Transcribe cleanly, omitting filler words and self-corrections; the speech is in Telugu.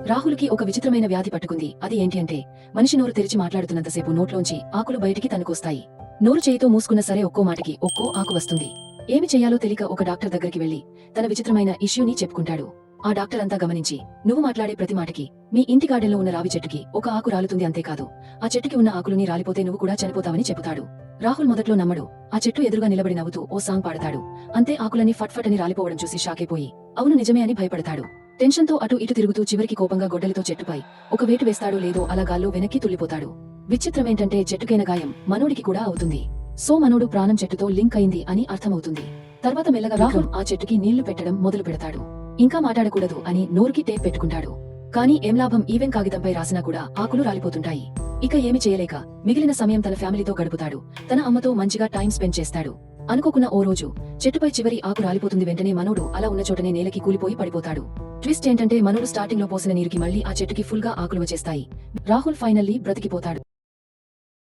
రాహుల్కి ఒక విచిత్రమైన వ్యాధి పట్టుకుంది. అది ఏంటి అంటే మనిషి నోరు తెరిచి మాట్లాడుతున్నంతసేపు నోట్లోంచి ఆకులు బయటికి తనకొస్తాయి. నోరు చేయితో మూసుకున్న సరే ఒక్కో మాటకి ఒక్కో ఆకు వస్తుంది. ఏమి చెయ్యాలో తెలియక ఒక డాక్టర్ దగ్గరికి వెళ్లి తన విచిత్రమైన ఇష్యూని చెప్పుకుంటాడు. ఆ డాక్టర్ అంతా గమనించి, నువ్వు మాట్లాడే ప్రతి మాటకి మీ ఇంటి గార్డెన్లో ఉన్న రావి చెట్టుకి ఒక ఆకు రాలుతుంది, అంతేకాదు ఆ చెట్టుకి ఉన్న ఆకులుని రాలిపోతే నువ్వు కూడా చనిపోతావని చెబుతాడు. రాహుల్ మొదట్లో నమ్మడు. ఆ చెట్టు ఎదురుగా నిలబడి నవ్వుతూ ఓ సాంగ్ పాడతాడు. అంతే ఆకులన్నీ ఫట్ ఫట్ అని రాలిపోవడం చూసి షాకైపోయి అవును నిజమే అని భయపడతాడు. టెన్షన్ తో అటు ఇటు తిరుగుతూ చివరికి కోపంగా గొడ్డలితో చెట్టుపై ఒక వేటు వేస్తాడో లేదో అలా గాల్లో వెనక్కి తుల్లిపోతాడు. విచిత్రమేంటంటే చెట్టుకైన గాయం మనోడికి కూడా అవుతుంది. సో మనోడు ప్రాణం చెట్టుతో లింక్ అయింది అని అర్థమవుతుంది. తర్వాత మెల్లగా రాహుల్ ఆ చెట్టుకి నీళ్లు పెట్టడం మొదలు పెడతాడు. ఇంకా మాట్లాడకూడదు అని నోరుకి టేప్ పెట్టుకుంటాడు. కానీ ఏం లాభం, ఈవెన్ కాగితంపై రాసినా కూడా ఆకులు రాలిపోతుంటాయి. ఇక ఏమి చేయలేక మిగిలిన సమయం తన ఫ్యామిలీతో గడుపుతాడు. తన అమ్మతో మంచిగా టైం స్పెండ్ చేస్తాడు. అనుకోకున్న ఓ రోజు చెట్టుపై చివరి ఆకు రాలిపోతుంది. వెంటనే మనోడు అలా ఉన్న చోటనే నేలకి కూలిపోయి పడిపోతాడు. ట్విస్ట్ ఏంటంటే మనోడు స్టార్టింగ్ లో పోసిన నీరుకి మళ్లీ ఆ చెట్టుకి ఫుల్ గా ఆకులు వచ్చేస్తాయి. రాహుల్ ఫైనల్లీ బ్రతికిపోతాడు.